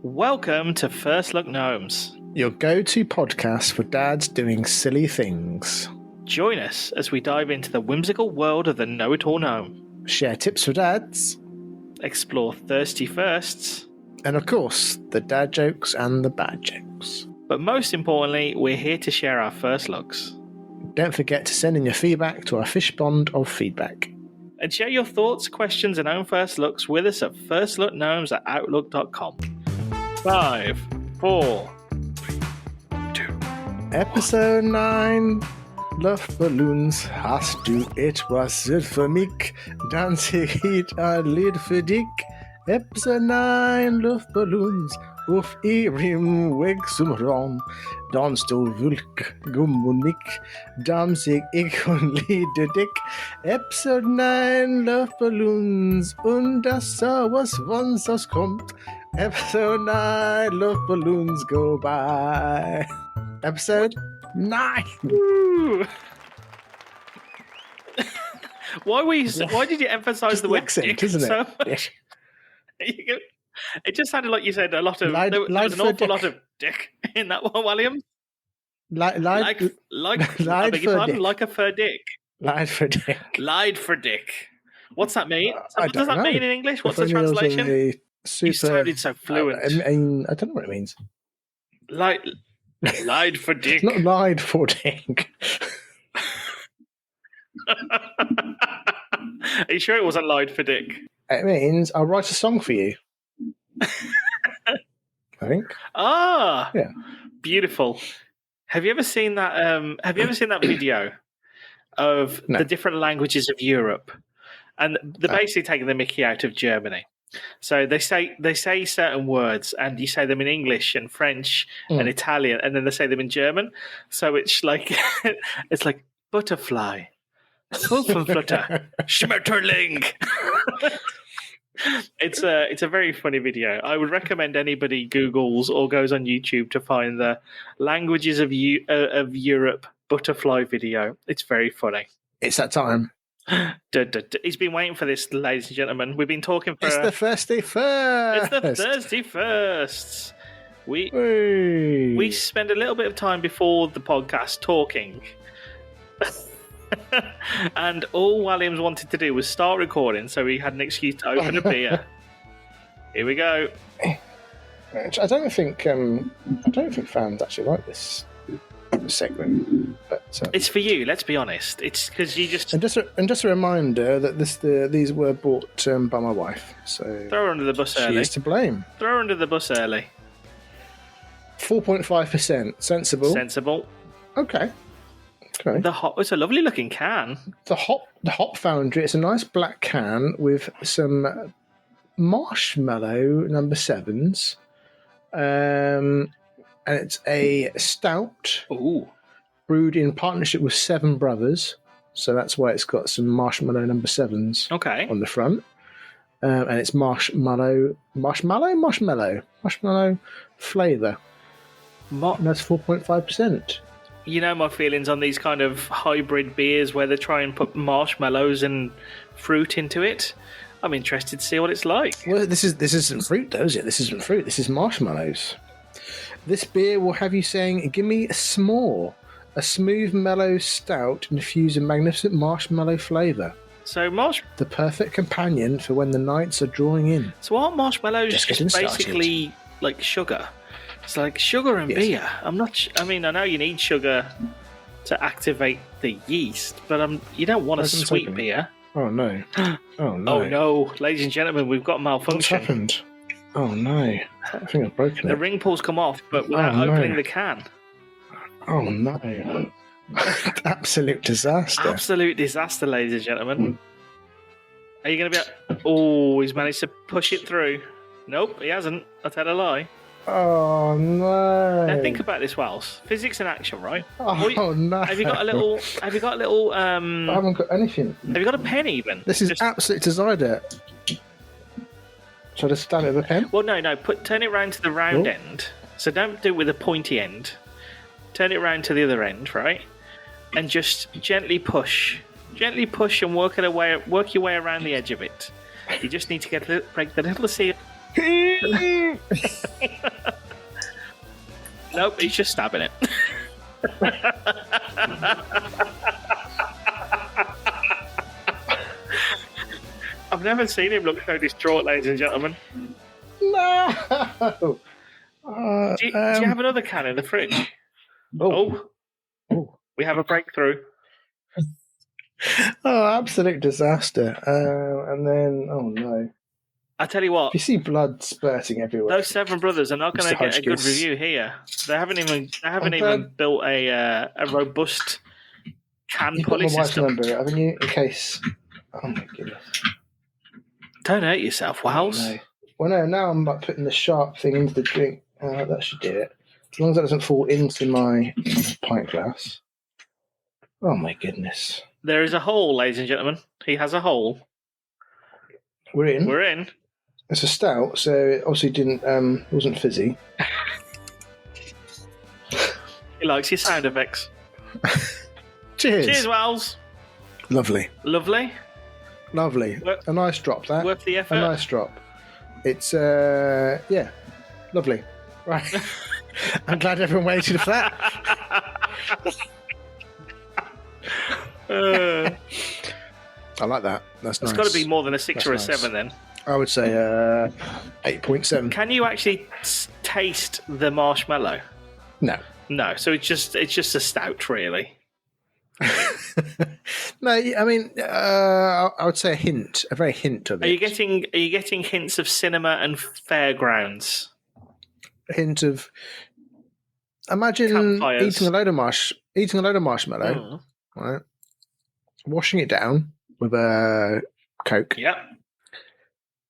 Welcome to First Look Gnomes. Your go-to podcast for dads doing silly things. Join us as we dive into the whimsical world of the know-it-all gnome. Share tips for dads. Explore thirsty firsts. And of course, the dad jokes and the bad jokes. But most importantly, we're here to share our first looks. Don't forget to send in your feedback to our fish pond of feedback. And share your thoughts, questions, and own first looks with us at firstlookgnomes@outlook.com. 5, 4, 3, 2. Episode 9. Love balloons, hast du etwas für mich? Danse ich ein Lied für dich. Episode 9. Love balloons, auf ihrem Weg zum Raum. Danst du Wulk, Gummunik, Damsig ich und Lieder dick. Episode 9, Love balloons, und das was uns auskommt. Episode 9, Love balloons go by. Episode 9. Why did you emphasize the word accent, dick isn't it? so much? It just sounded like you said a lot of there was an awful lot of dick in that one, William. Like a fur dick. Lied for dick. Lied for dick. What's that mean? I What does that don't mean know. in English? What's the If only there was translation? a super, You sounded so fluent. I don't know what it means. Lied for dick. It's not lied for dick. Are you sure it wasn't lied for dick? It means I'll write a song for you. I think. Ah, Yeah. Beautiful. Have you ever seen that? Have you ever seen that video of No. the different languages of Europe? And they're basically taking the Mickey out of Germany. So they say certain words, and you say them in English and French and Italian, and then they say them in German. So it's like it's like butterfly, Wolfenflutter, Schmetterling. It's a very funny video. I would recommend anybody Googles or goes on YouTube to find the languages of Europe butterfly video. It's very funny. It's that time. He's been waiting for this, ladies and gentlemen. We've been talking for It's the Thursday first. It's the Thursday firsts. We We spend a little bit of time before the podcast talking. And all Williams wanted to do was start recording, so he had an excuse to open a beer. Here we go. I don't think fans actually like this segment, but It's for you. Let's be honest. It's because you just and just a reminder that these were bought by my wife, so throw her under the bus she early. is to blame. Throw her under the bus early. 4.5%, sensible. Okay. It's a lovely looking can. The hop foundry. It's a nice black can with some marshmallow number 7s, and it's a stout. Ooh. Brewed in partnership with Seven Brothers, so that's why it's got some marshmallow number 7s Okay. on the front, and it's marshmallow flavour. And that's 4.5%. You know my feelings on these kind of hybrid beers where they try and put marshmallows and fruit into it. I'm interested to see what it's like. Well, this isn't fruit, though, is it? This isn't fruit. This is marshmallows. This beer will have you saying, "Give me a s'more." A smooth, mellow stout infused with magnificent marshmallow flavour. So The perfect companion for when the nights are drawing in. So aren't marshmallows Just just getting started. basically like sugar? It's like sugar and Yes. beer. I know you need sugar to activate the yeast, but you don't want a Hasn't sweet taken it. beer. Oh no! Oh no! Oh no, ladies and gentlemen, we've got What's malfunction. happened? Oh no! I think I've broken The it. ring pulls come off, but without Oh, no. opening the can. Oh no! Absolute disaster. Absolute disaster, ladies and gentlemen. Are you going to be... Oh, he's managed to push it through. Nope, he hasn't. I'll tell a lie. Oh no! Now think about this, Wells. Physics in action, right? Oh no! Have you got a little... I haven't got anything. Have you got a pen even? This is Just- absolute disaster. Shall I just stand it with a pen? Well, no. Turn it round to the round Oh. end. So don't do it with a pointy end. Turn it round to the other end, right? And just gently push and work your way around the edge of it. You just need to break the little seal. Nope, he's just stabbing it. I've never seen him look so distraught, ladies and gentlemen. No. Do you have another can in the fridge? Oh. We have a breakthrough. Oh, absolute disaster. And then, oh no. I tell you what. If you see blood spurting everywhere. Those Seven Brothers are not going to get a good review here. They haven't even built a robust can pulley system. Number, haven't you? In case. Oh my goodness. Don't hurt yourself, Wells. No. Well, no, now I'm like putting the sharp thing into the drink. That should do it. As long as that doesn't fall into my pint glass. Oh my goodness. There is a hole, ladies and gentlemen. He has a hole. We're in. We're in. It's a stout, so it obviously wasn't fizzy. He likes your sound effects. Cheers. Cheers, Wells. Lovely. Lovely. Lovely. A nice drop, that. Worth the effort. A nice drop. It's, yeah, lovely. Right. I'm glad everyone waited for that. I like that. That's nice. It's got to be more than a 6 or a 7 then. I would say 8.7. Can you actually taste the marshmallow? No. No. So it's just a stout, really. No, I mean, I would say a very hint of it. Are you getting hints of cinema and fairgrounds? A hint of. Imagine campfires. eating a load of marshmallow, right? Washing it down with a Coke. Yep.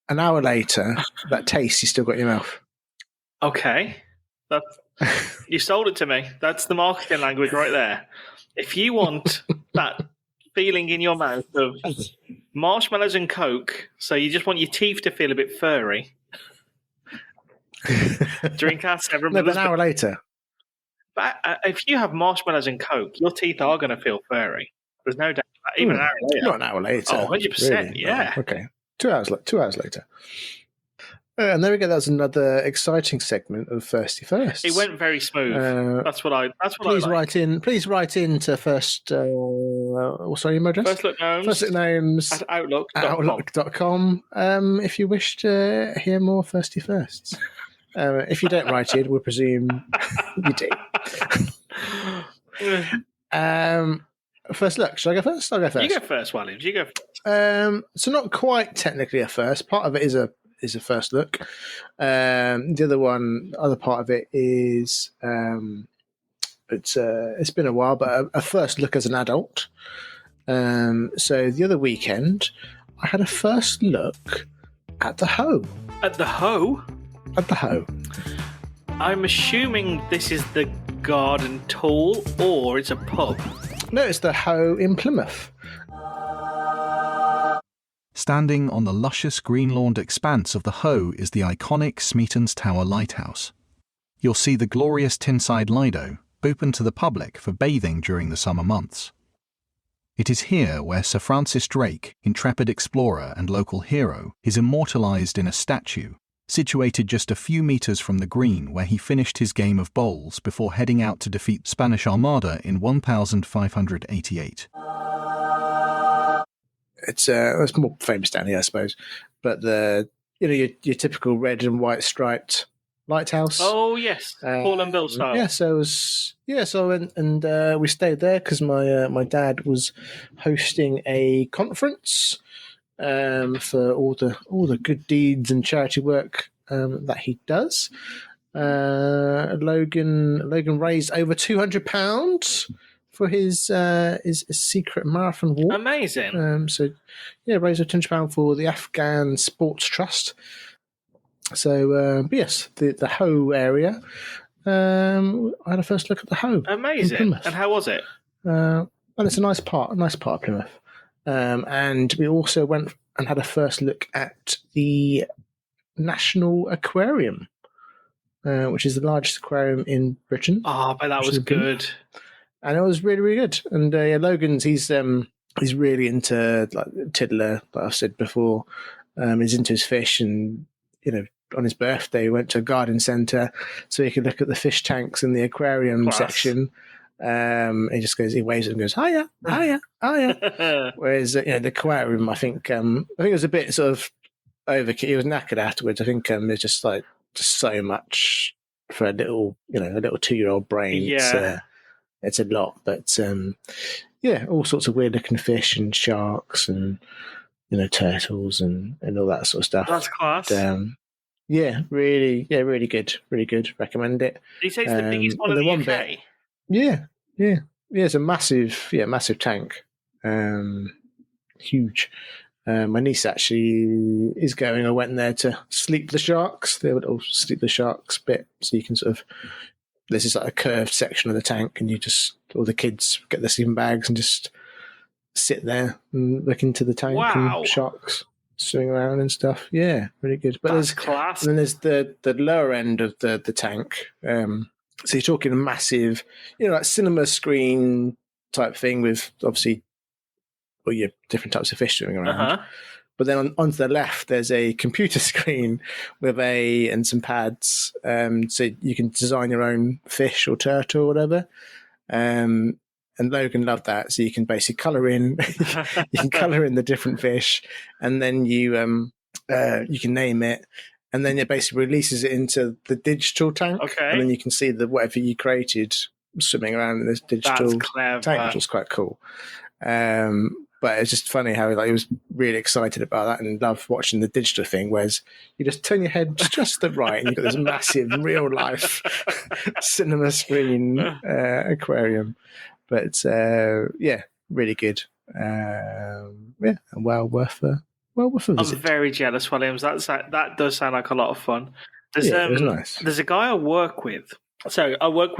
An hour later, that taste you still got in your mouth. Okay, you sold it to me. That's the marketing language right there. If you want that feeling in your mouth of marshmallows and Coke, so you just want your teeth to feel a bit furry, drink our Seven Brothers. An hour later. But if you have marshmallows and Coke, your teeth are going to feel furry. There's no doubt. Even an hour later. Not an hour later. Oh, 100%, really? Yeah. Oh, okay. 2 hours later. And there we go. That's another exciting segment of Thirsty Firsts. It went very smooth. That's what I like. Please write in to first. Sorry, email address. First Look Gnomes at outlook.com. If you wish to hear more Thirsty Firsts. If you don't write in, we'll presume you do. First look. Shall I go first? I'll go first. You go first, Williams. You go first. So not quite technically a first. Part of it is a first look. The other part of it is it's been a while, but a first look as an adult. So the other weekend, I had a first look at the Hoe. At the Hoe? At the Hoe. I'm assuming this is the garden tool, or it's a pub. No, it's the Hoe in Plymouth. Standing on the luscious green-lawned expanse of the Hoe is the iconic Smeaton's Tower Lighthouse. You'll see the glorious Tinside Lido, open to the public for bathing during the summer months. It is here where Sir Francis Drake, intrepid explorer and local hero, is immortalised in a statue, situated just a few metres from the green where he finished his game of bowls before heading out to defeat Spanish Armada in 1588. It's more famous down here, I suppose. But your typical red and white striped lighthouse. Oh yes, Paul and Bill style. Yeah, so I went and we stayed there because my dad was hosting a conference for all the good deeds and charity work that he does. Logan raised over £200 for his secret marathon walk. Amazing. So raised over £200 for the Afghan Sports Trust. So, but yes, the Hoe area. I had a first look at the Hoe. Amazing. And how was it? And it's a nice part of Plymouth. And we also went and had a first look at the National Aquarium, which is the largest aquarium in Britain. Oh, but that was good. And it was really, really good. And Logan's, he's really into like tiddler, like I've said before. He's into his fish, and on his birthday, we went to a garden centre so he could look at the fish tanks in the aquarium section. He just goes, he waves and goes, hiya, hiya, hiya. Whereas the aquarium, I think it was a bit sort of overkill. He was knackered afterwards. I think it's just so much for a little 2-year-old brain. Yeah. It's a lot, but all sorts of weird looking fish and sharks and turtles and all that sort of stuff. That's class. Really good. Recommend it. He says the biggest one in the UK. Yeah. It's a massive tank, huge. My niece actually is going. I went there to sleep the sharks. They would all sleep the sharks bit, so you can sort of. This is like a curved section of the tank, and all the kids get their sleeping bags and just sit there and look into the tank and sharks swimming around and stuff. Yeah, really good. But that's class. And then there's the lower end of the tank. So you're talking a massive, like cinema screen type thing with obviously all your different types of fish swimming around. Uh-huh. But then onto the left, there's a computer screen and some pads, so you can design your own fish or turtle or whatever. And Logan loved that, so you can basically colour in. You can colour in the different fish, and then you can name it, and then it basically releases it into the digital tank. Okay. And then you can see whatever you created swimming around in this digital tank, which was quite cool. But it's just funny how he was really excited about that and loved watching the digital thing, whereas you just turn your head just the right and you've got this massive real life cinema screen aquarium. But really good. And well worth a visit. I'm very jealous, Williams. That does sound like a lot of fun. It was nice. There's a guy I work with. So I work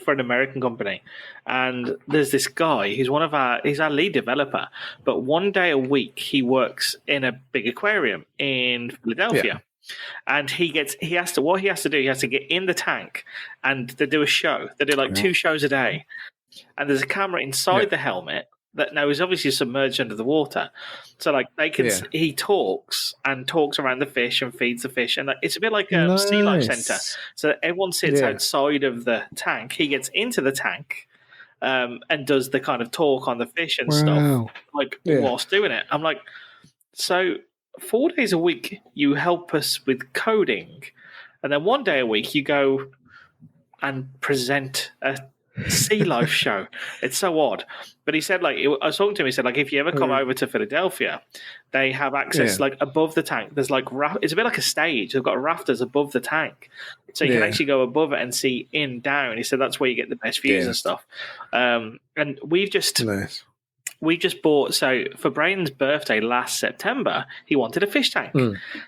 for an American company, and there's this guy. He's our lead developer. But one day a week he works in a big aquarium in Philadelphia, and he has to get in the tank, and they do a show. They do like 2 shows a day, and there's a camera inside the helmet that now is obviously submerged under the water. So like they can, he talks around the fish and feeds the fish, and it's a bit like a sea life center. So everyone sits outside of the tank. He gets into the tank and does the kind of talk on the fish and stuff, whilst doing it. I'm like, so 4 days a week you help us with coding, and then 1 day a week you go and present a sea life show. It's so odd. But he said, I was talking to him, he said, if you ever come over to Philadelphia, they have access, above the tank. There's it's a bit like a stage. They've got rafters above the tank. So you can actually go above it and see down. He said that's where you get the best views and stuff. And we've just... Nice. We just bought, so for Brayden's birthday last September, he wanted a fish tank.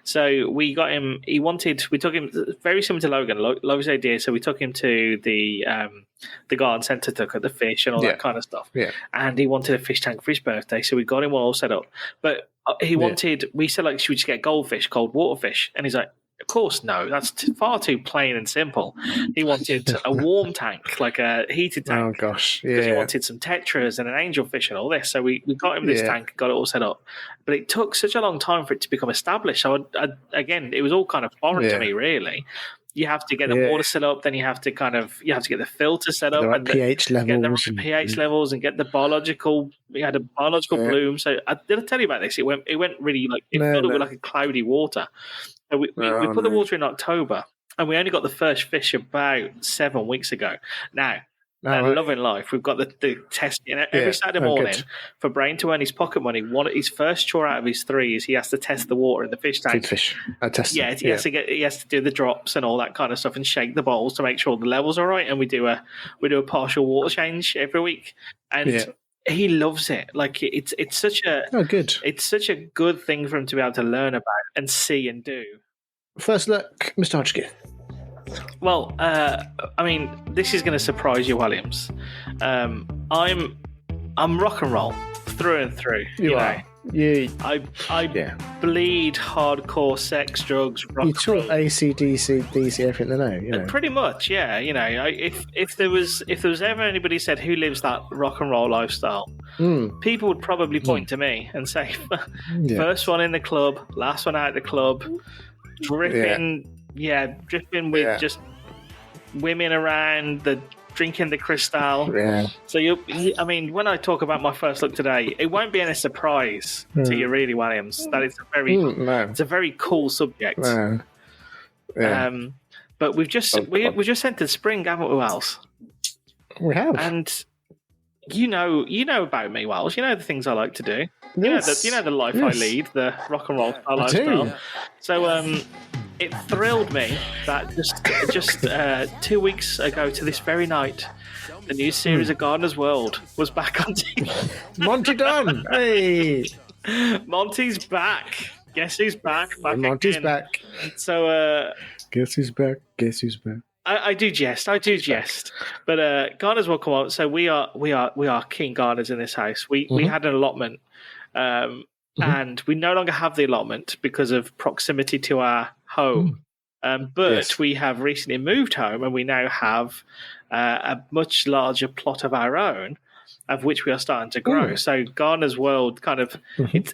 So we got him, we took him, very similar to Logan, Logan's idea, so we took him to the garden centre to look at the fish and all that kind of stuff. Yeah. And he wanted a fish tank for his birthday, so we got him all set up. But we said, should we just get goldfish, cold water fish? And he's like, of course, no. That's far too plain and simple. He wanted a warm tank, like a heated tank. Oh, gosh. Yeah. Because he wanted some tetras and an angelfish and all this. So we got him this tank, got it all set up. But it took such a long time for it to become established. So, again, it was all kind of foreign to me, really. You have to get the water set up, then you have to get the filter set up, the right and pH levels, get the right pH levels, and get the biological. We had a biological bloom. So did I tell you about this? It went really filled up with like a cloudy water. So we put the water in October, and we only got the first fish about 7 weeks ago. Now, loving life. We've got the testing every Saturday morning for Brain to earn his pocket money. His first chore out of his 3 is he has to test the water in the fish tank. Feed fish. He has to do the drops and all that kind of stuff, and shake the bowls to make sure the levels are right. And we do a partial water change every week, and he loves it. It's such a good. It's such a good thing for him to be able to learn about and see and do. First look, Mr. Hodgkin. Well, this is going to surprise you, Williams. I'm rock and roll through and through. You are. Know? I bleed hardcore sex, drugs, rock. You talk AC, DC, everything they know. You know. Pretty much, yeah. You know, if there was ever anybody said who lives that rock and roll lifestyle, people would probably point to me and say, first one in the club, last one out of the club. dripping with just women around, drinking the crystal. Yeah. So when I talk about my first look today, it won't be any surprise to you, really, Williams, that it's a very cool subject. No. Yeah. But we've just entered spring, haven't we, Wells? We have. And you know about me, Wells. You know the things I like to do. Yes. You know the life I lead, the rock and roll style I lifestyle. do. So it thrilled me that just 2 weeks ago to this very night, the new series of Gardener's World was back on TV. Monty Dunn. Hey. Monty's back. Guess who's back? Monty's again. back. So guess who's back? Guess who's back? I do jest, but Gardeners will come on. So we are keen gardeners in this house. We had an allotment, and we no longer have the allotment because of proximity to our home. But we have recently moved home, and we now have a much larger plot of our own, of which we are starting to grow. Ooh. So Gardener's World kind of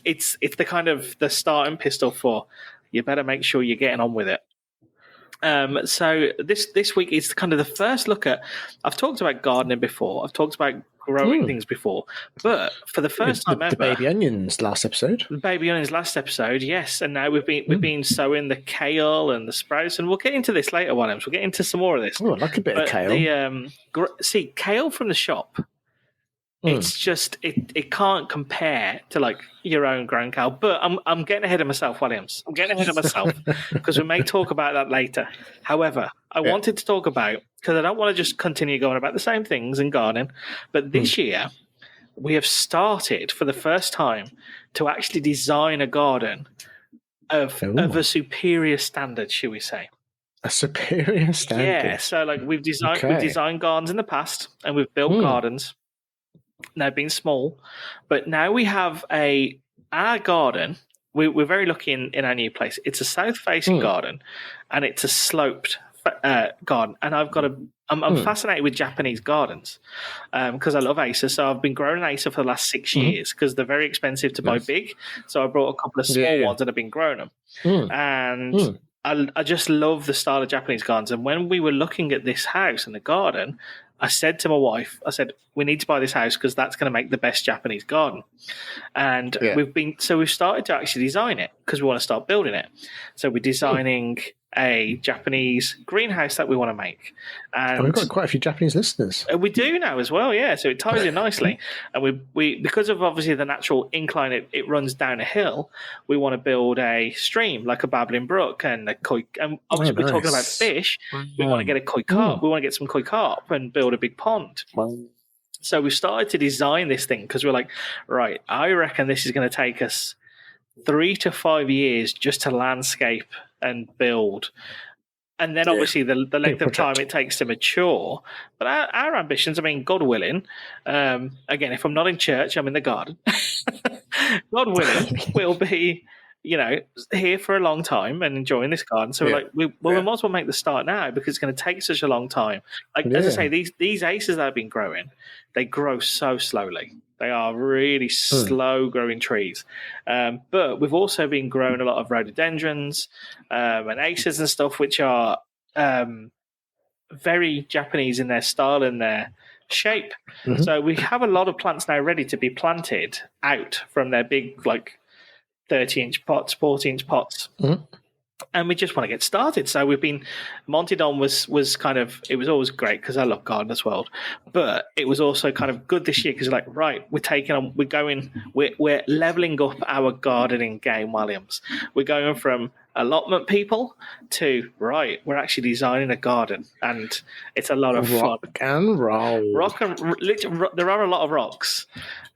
it's the kind of the starting pistol for you better make sure you're getting on with it. So this week is kind of the first look at. I've talked about gardening before. I've talked about growing things before, but for the first time ever, the baby onions last episode. The baby onions last episode, yes. And now we've been sowing the kale and the sprouts, and we'll get into this later, Williams. We'll get into some more of this. Oh, I like a bit of kale. See, kale from the shop. It's just it can't compare to like your own grown kale. But I'm getting ahead of myself, Williams. I'm getting ahead of myself because we may talk about that later. However, I wanted to talk about, because I don't want to just continue going about the same things in gardening, but this year we have started for the first time to actually design a garden of a superior standard, shall we say? A superior standard. Yeah. So like we've designed gardens in the past, and we've built gardens. Now been small, but now we have our garden. We're very lucky in our new place. It's a south-facing garden, and it's a sloped garden. And I'm fascinated with Japanese gardens because I love Acer. So I've been growing Acer for the last 6 years because they're very expensive to buy big. So I brought a couple of small ones and I've been growing them. And I just love the style of Japanese gardens. And when we were looking at this house and the garden, I said to my wife, we need to buy this house because that's going to make the best Japanese garden. And we've started to actually design it because we want to start building it. So we're designing a Japanese greenhouse that we want to make. And we've got quite a few Japanese listeners. We do now as well, yeah. So it ties in nicely. And we because of obviously the natural incline it runs down a hill, we want to build a stream like a babbling brook and a koi. And obviously we're talking about fish. We want to get a koi carp. We want to get some koi carp and build a big pond. So we started to design this thing because we're like, right, I reckon this is going to take us 3 to 5 years just to landscape and build. And then obviously the length of time it takes to mature. But our ambitions, I mean, God willing, again, if I'm not in church, I'm in the garden. God willing, we'll be, here for a long time and enjoying this garden. So we might as well make the start now because it's going to take such a long time. As I say, these Acers that have been growing, they grow so slowly. They are really slow growing trees. But we've also been growing a lot of rhododendrons and Acers and stuff, which are very Japanese in their style and their shape. So we have a lot of plants now ready to be planted out from their big, 30-inch pots, 40-inch pots. And we just want to get started. So we've been, Monty Don was kind of, it was always great because I love Gardener's World, but it was also kind of good this year because we're leveling up our gardening game, Williams. We're going from allotment people to, we're actually designing a garden, and it's a lot of fun. Rock and roll. There are a lot of rocks,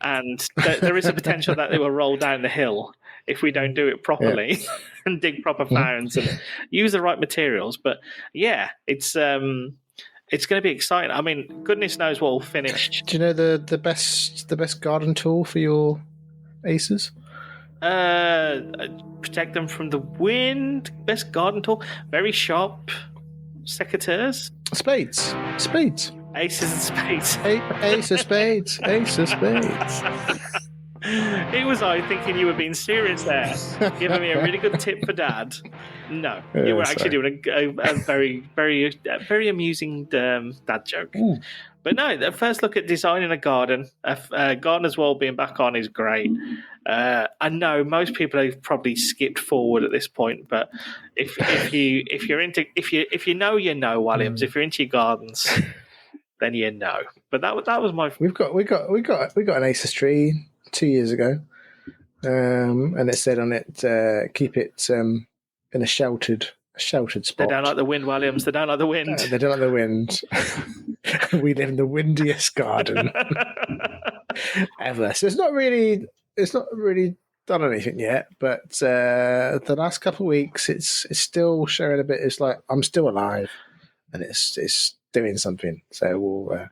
and there is a potential that they will roll down the hill if we don't do it properly and dig proper founds and use the right materials. But it's going to be exciting. I mean, goodness knows what will finish. Do you know the best garden tool for your Acers? Protect them from the wind. Best garden tool. Very sharp secateurs. Spades. Aces and spades. Ace of spades. Ace of spades. Who was I thinking you were being serious there? Giving me a really good tip for Dad. No, you were actually doing a very, very amusing dad joke. But no, the first look at designing a garden, gardener's wall being back on is great. I know most people have probably skipped forward at this point, but if you know, Williams. If you're into your gardens, then you know. But that was my. We got an Acer tree 2 years ago, and it said on it, keep it in a sheltered spot. They don't like the wind, Williams. They don't like the wind. They don't like the wind. We live in the windiest garden ever. So it's not really done anything yet. But the last couple of weeks, it's still showing a bit. It's like I'm still alive, and it's doing something. So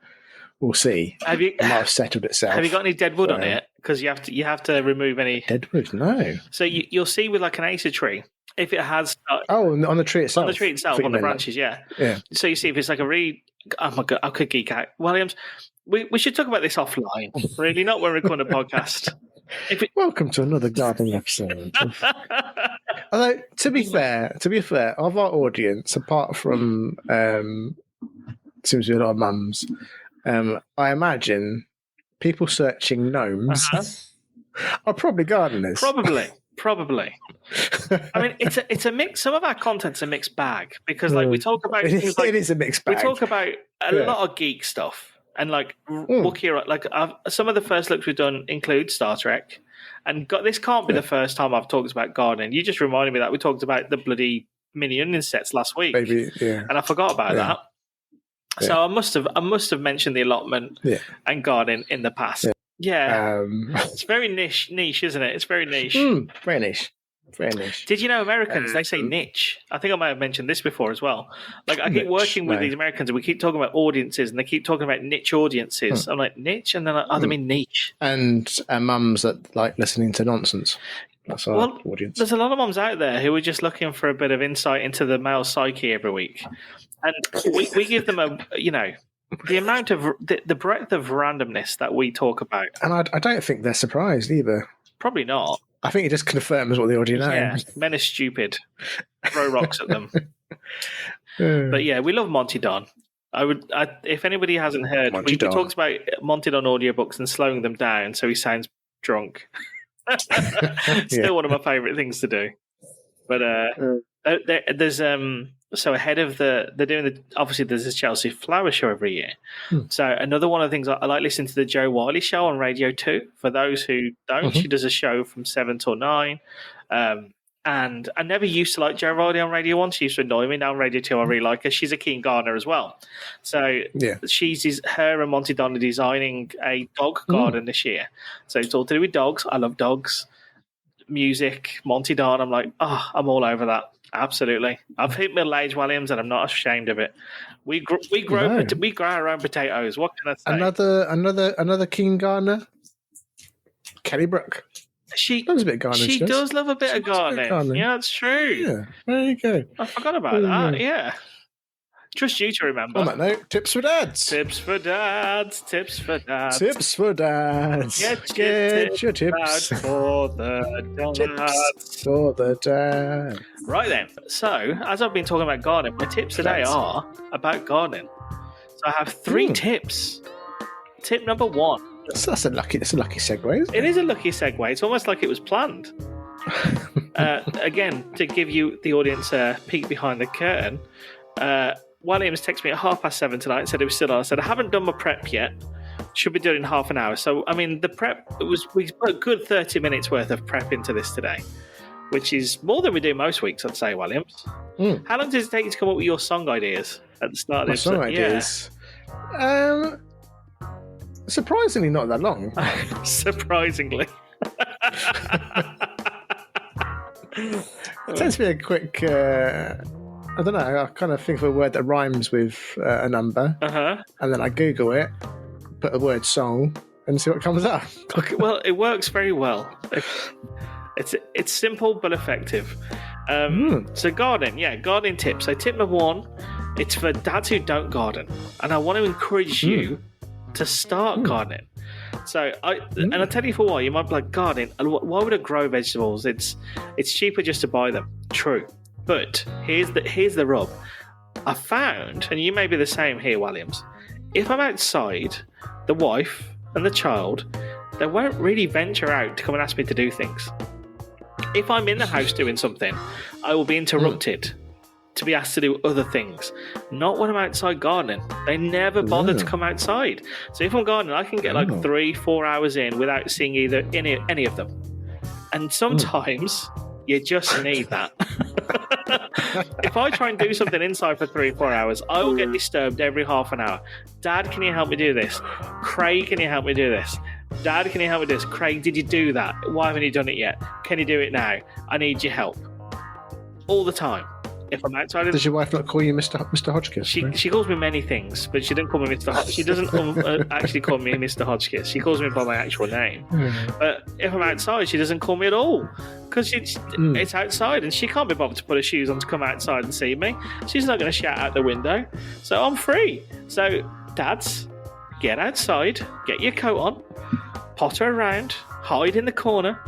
we'll see. Have you? It might have settled itself. Have you got any dead wood on it? Because you have to remove any dead wood. No. So you'll see with like an Acer tree. If it has... on the tree itself. On the tree itself, on the branches, yeah. So you see if it's like a really... Oh my God, I could geek out. Williams, we should talk about this offline, really, not when we're recording a podcast. Welcome to another gardening episode. Although, to be fair, of our audience, apart from seems to be a lot of mums, I imagine people searching gnomes are probably gardeners. Probably. I mean, it's a mix. Some of our content's a mixed bag because, like, we talk about things like, it is a mixed bag. We talk about a lot of geek stuff and like Wookiee. Like some of the first looks we've done include Star Trek, and this can't be the first time I've talked about gardening. You just reminded me that we talked about the bloody mini onion sets last week, and I forgot about that. So I must have mentioned the allotment and gardening in the past. Yeah, it's very niche, isn't it? It's very niche. Very niche. Did you know Americans, they say niche? I think I might have mentioned this before as well. Like, I keep working with these Americans and we keep talking about audiences and they keep talking about niche audiences. I'm like, niche? And they're like, they mean niche. And mums that like listening to nonsense. That's our audience. There's a lot of mums out there who are just looking for a bit of insight into the male psyche every week. And we give them the amount of the breadth of randomness that we talk about. And I don't think they're surprised either. Probably not. I think it just confirms what they already know. Yeah, men are stupid. Throw rocks at them. But yeah, we love Monty Don. If anybody hasn't heard, we talked about Monty Don audiobooks and slowing them down so he sounds drunk. Still one of my favourite things to do. But there's so ahead of they're doing obviously there's this Chelsea Flower Show every year. So another one of the things I like listening to the Jo Wiley Show on Radio 2. For those who don't, she does a show from 7 till 9. And I never used to like Jo Wiley on Radio 1. She used to annoy me. Now on Radio 2 I really like her. She's a keen gardener as well. So her and Monty Don are designing a dog garden this year. So it's all to do with dogs. I love dogs. Music, Monty Don. I'm like, I'm all over that. Absolutely. I've hit middle age, Williams, and I'm not ashamed of it. We grow our own potatoes. What can I say? Another keen gardener, Kelly Brook. She loves a bit of gardening. She does love a bit of gardening. Yeah, that's true. Yeah, there you go. I forgot about that. Yeah. Trust you to remember. On that note, tips for dads. Tips for dads. Get your tips for the dads. Tips for the dad. Right then. So, as I've been talking about gardening, my tips today are about gardening. So I have 3 tips. Tip number 1. That's a lucky segue, isn't it? It is a lucky segue. It's almost like it was planned. Again, to give you, the audience, a peek behind the curtain, Williams texted me at 7:30 tonight and said it was still on. I said, I haven't done my prep yet. Should be done in half an hour. So, I mean, the prep, we put a good 30 minutes worth of prep into this today, which is more than we do most weeks, I'd say, Williams. How long does it take you to come up with your song ideas at the start of this? Song ideas? Surprisingly not that long. Surprisingly. It tends to be a quick... I don't know, I kind of think of a word that rhymes with a number, and then I Google it, put the word song, and see what comes up. Okay, well, it works very well. It's simple but effective. So gardening tips. So tip number 1, it's for dads who don't garden, and I want to encourage you to start gardening. So and I'll tell you for why. You might be like, gardening, why would I grow vegetables? It's cheaper just to buy them. True. But here's the rub. I found, and you may be the same here, Williams, if I'm outside, the wife and the child, they won't really venture out to come and ask me to do things. If I'm in the house doing something, I will be interrupted to be asked to do other things. Not when I'm outside gardening. They never bother to come outside. So if I'm gardening, I can get like 3-4 hours in without seeing either any of them. And sometimes you just need that. If I try and do something inside for 3-4 hours, I will get disturbed every half an hour. Dad, can you help me do this? Craig, can you help me do this? Dad, can you help me do this? Craig, did you do that? Why haven't you done it yet? Can you do it now? I need your help. All the time. If I'm outside of... Does your wife not call you Mr. Hodgkiss? She calls me many things, but she didn't call me Mr. Hodgkiss. She doesn't actually call me Mr. Hodgkiss. She calls me by my actual name. But if I'm outside, she doesn't call me at all. Because it's outside, and she can't be bothered to put her shoes on to come outside and see me. She's not going to shout out the window. So I'm free. So, dads, get outside, get your coat on, potter around, hide in the corner.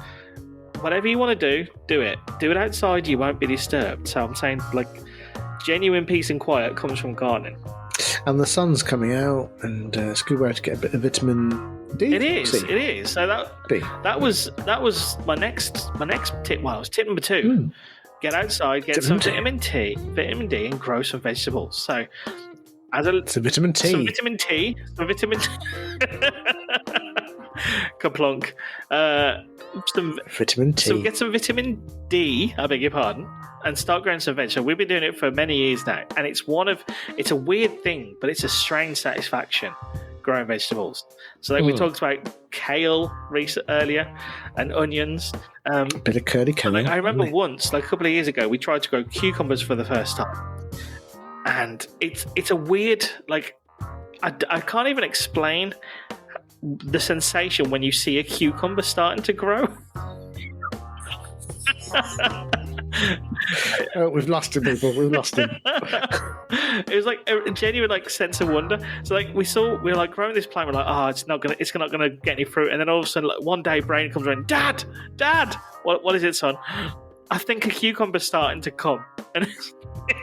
Whatever you want to do it. Do it outside, you won't be disturbed. So I'm saying, like, genuine peace and quiet comes from gardening. And the sun's coming out, and it's a good way to get a bit of vitamin D. It is. So that was my next tip. Well, it was tip number 2. Get outside, get some vitamin D, and grow some vegetables. So it's a vitamin T. Some vitamin T. Kaplunk. Some vitamin T. So get some vitamin D, I beg your pardon, and start growing some vegetables. We've been doing it for many years now, and it's a weird thing, but it's a strange satisfaction growing vegetables. So like we talked about kale earlier and onions. Bit of curly kale. I remember once, like a couple of years ago, we tried to grow cucumbers for the first time, and it's a weird, like, I can't even explain the sensation when you see a cucumber starting to grow. Oh, we've lost him, people. We've lost him. It was like a genuine like sense of wonder. So like we were like growing this plant. We're like, oh, it's not gonna get any fruit. And then all of a sudden, like, one day, Brain comes around. Dad, what is it, son? I think a cucumber's starting to come. And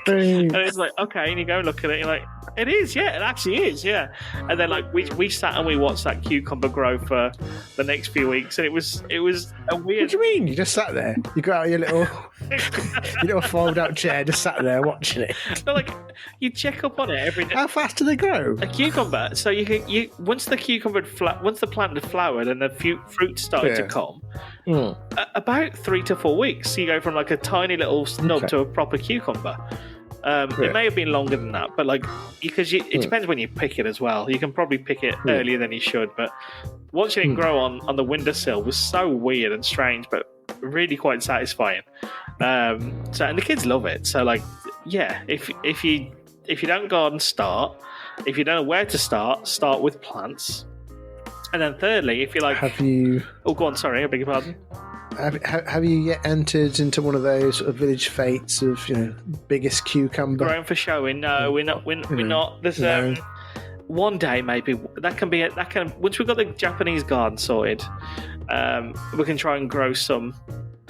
it's like, okay, and you go and look at it, and you're like, it is, yeah, it actually is, yeah. And then like we sat and we watched that cucumber grow for the next few weeks, and it was a weird. What do you mean? You just sat there? You got out your little fold out chair, just sat there watching it. So like you check up on it every day. How fast do they grow? A cucumber. So once the plant had flowered and the fruit started to come, about 3 to 4 weeks. So you go from like a tiny little snub to a proper cucumber. It may have been longer than that, but like it depends when you pick it as well. You can probably pick it earlier than you should, but watching it grow on the windowsill was so weird and strange, but really quite satisfying. And the kids love it. So like, yeah, if you don't garden, start. If you don't know where to start with plants. And then thirdly, if you like, Oh, go on. Sorry, I beg your pardon. Have you yet entered into one of those sort of village fates of, biggest cucumber? Growing for showing? No, we're not. There's one day maybe that can once we've got the Japanese garden sorted, we can try and grow some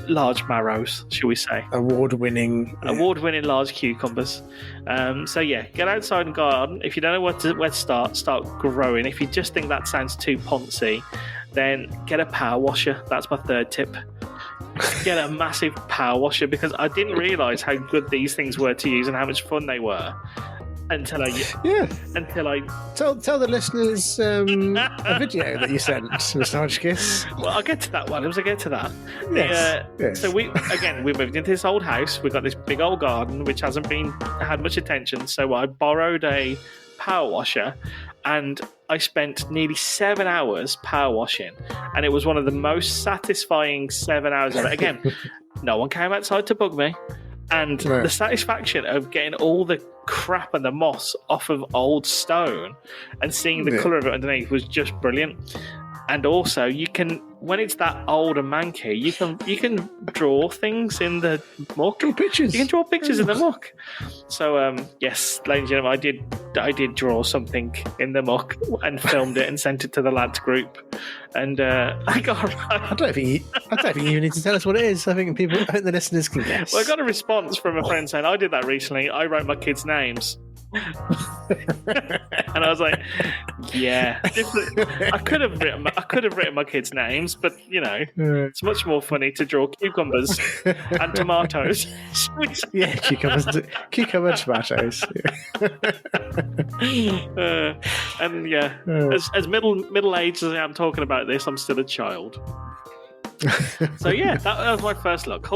large marrows, shall we say? Award-winning large cucumbers. So yeah, get outside and garden. If you don't know where to start growing. If you just think that sounds too poncy, then get a power washer. That's my third tip. Get a massive power washer, because I didn't realise how good these things were to use and how much fun they were until I tell the listeners a video that you sent, Mr. Hodgkiss. Well, I'll get to that one. I'll get to that. Yes. So we moved into this old house. We've got this big old garden which hasn't had much attention. So I borrowed a power washer, and I spent nearly 7 hours power washing, and it was one of the most satisfying 7 hours of it. Again, no one came outside to bug me, and the satisfaction of getting all the crap and the moss off of old stone and seeing the colour of it underneath was just brilliant. And also, you can, when it's that old and manky, you can draw things in the muck. Draw pictures. You can draw pictures in the muck. So, yes, ladies and gentlemen, I did draw something in the muck and filmed it and sent it to the lads group, and I got. I don't think you need to tell us what it is. I think the listeners can guess. Well, I got a response from a friend saying I did that recently. I wrote my kids' names. And I was like, yeah, I could have written my kids' names, but it's much more funny to draw cucumbers and tomatoes. Yeah, cucumber tomatoes. And yeah, as middle aged as I am talking about this, I'm still a child. So yeah, that was my first look.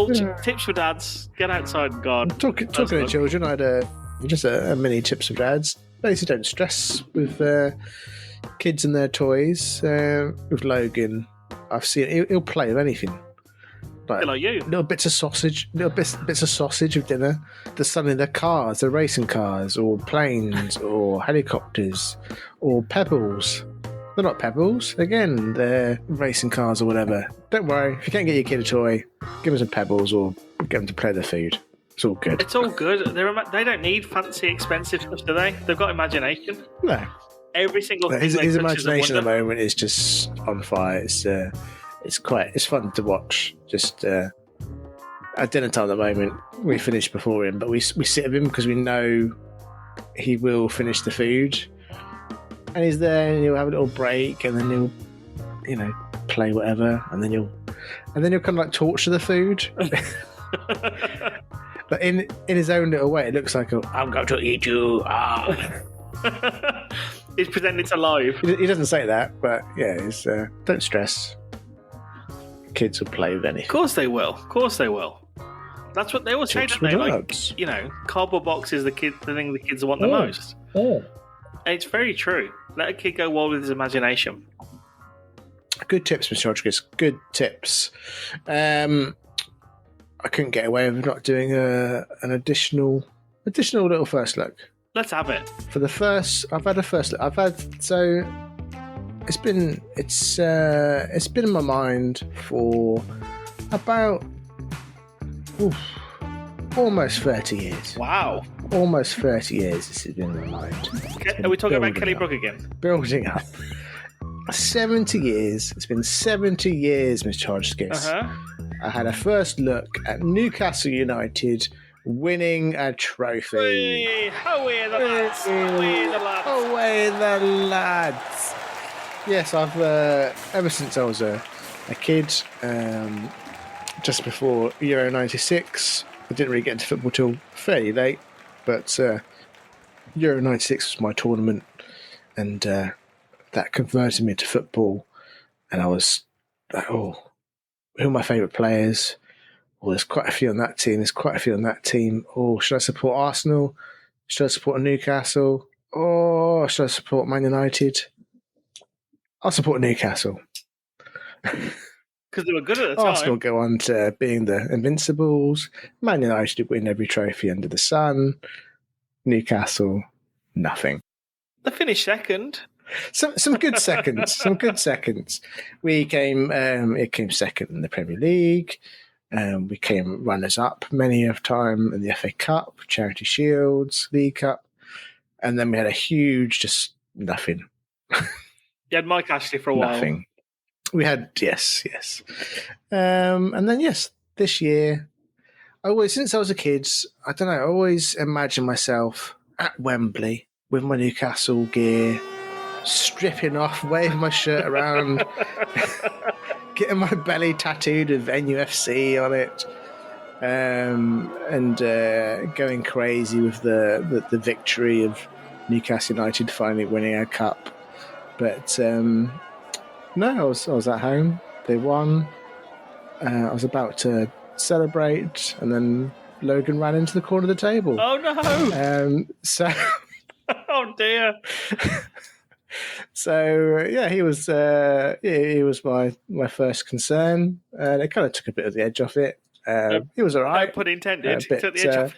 Tips for dads: get outside and garden. Talking to children, I had just a mini tips for dads. Basically, don't stress with kids and their toys. With Logan, I've seen he'll play with anything. Like you, little bits of sausage of dinner. There's something in their cars, they're racing cars, or planes, or helicopters, or pebbles. They're not pebbles. Again, they're racing cars or whatever. Don't worry, if you can't get your kid a toy, give them some pebbles or get them to play their food. It's all good. It's all good. They don't need fancy, expensive stuff, do they? They've got imagination. No. Every single thing. His imagination at the moment is just on fire. It's fun to watch. Just at dinner time at the moment, we finish before him, but we sit with him because we know he will finish the food, and he's there, and he'll have a little break, and then he'll, play whatever, and then he'll kind of like torture the food. But in his own little way, it looks like I'm going to eat you. He's pretending it's alive. He doesn't say that, but yeah, don't stress. Kids will play with anything. Of course they will. That's what they always say, don't they? Like, cardboard box is the thing the kids want the most. Oh. And it's very true. Let a kid go wild with his imagination. Good tips, Mr. Rodriguez. Good tips. I couldn't get away with not doing an additional little first look. Let's have it. For the first, I've had a first look. It's been in my mind for about almost 30 years. Wow. Almost 30 years this has been in my mind. Are we talking about Kelly Brook again? Building up. 70 years. It's been 70 years, Mr. Hodgkiss. I had a first look at Newcastle United winning a trophy. Away the lads! Away the lads! Away the lads! Yes, I've ever since I was a kid, just before Euro '96. I didn't really get into football till fairly late, but Euro '96 was my tournament, and that converted me to football. And I was like, who are my favourite players? Well, there's quite a few on that team. Oh, should I support Arsenal? Should I support Newcastle? Or should I support Man United? I'll support Newcastle. Because they were good at the time. Arsenal go on to being the Invincibles. Man United win every trophy under the sun. Newcastle, nothing. They finished second. Some good seconds. It came second in the Premier League. We came runners up many of time in the FA Cup, Charity Shields, League Cup, and then we had a huge just nothing. You had Mike Ashley for a while. Nothing. We had yes, and then this year. Since I was a kid, I don't know. I always imagined myself at Wembley with my Newcastle gear, stripping off, waving my shirt around, getting my belly tattooed with NUFC on it, and going crazy with the victory of Newcastle United finally winning a cup. But no, I was at home. They won. I was about to celebrate, and then Logan ran into the corner of the table. Oh no! So. Oh dear. So he was my first concern, and it kind of took a bit of the edge off it. He was all right. No pun intended. Took the edge off.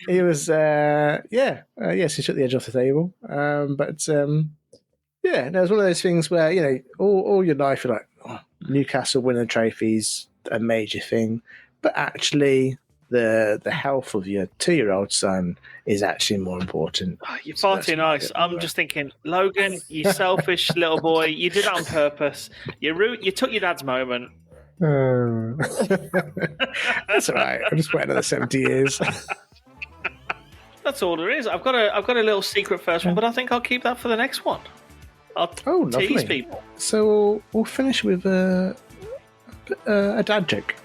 He was yes, he took the edge off the table. But it was one of those things where all your life you're like, Newcastle winning trophies, a major thing, but actually the health of your 2-year-old son is actually more important. Oh, you're far too nice. I'm just thinking, Logan, you selfish little boy. You did that on purpose. You took your dad's moment. That's all right. I'll just wait another 70 years. That's all there is. I've got a little secret first one, but I think I'll keep that for the next one. I'll tease people. So we'll finish with a dad joke.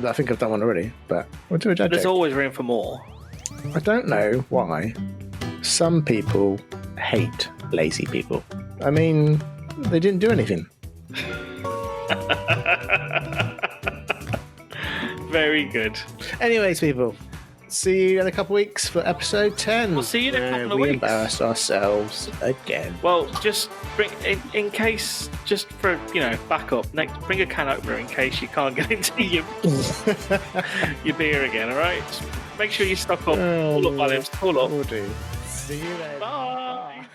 I think I've done one already, but we'll do a dad joke. There's always room for more. I don't know why some people hate lazy people. I mean, they didn't do anything. Very good. Anyways, people, see you in a couple of weeks for episode 10. We'll see you in a couple of we weeks. Embarrass ourselves again. Well, just bring in case, just for backup. Bring a can opener in case you can't get into your beer again. All right. Just make sure you stock up. Pull up, Williams. Pull up. Will do. See you then. Bye.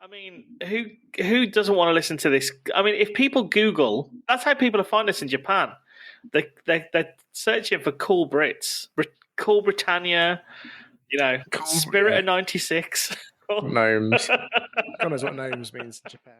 I mean, who doesn't want to listen to this? I mean, if people Google, that's how people find us in Japan. They're searching for cool Brits, cool Britannia, Spirit of '96. Gnomes. God knows what gnomes means in Japan.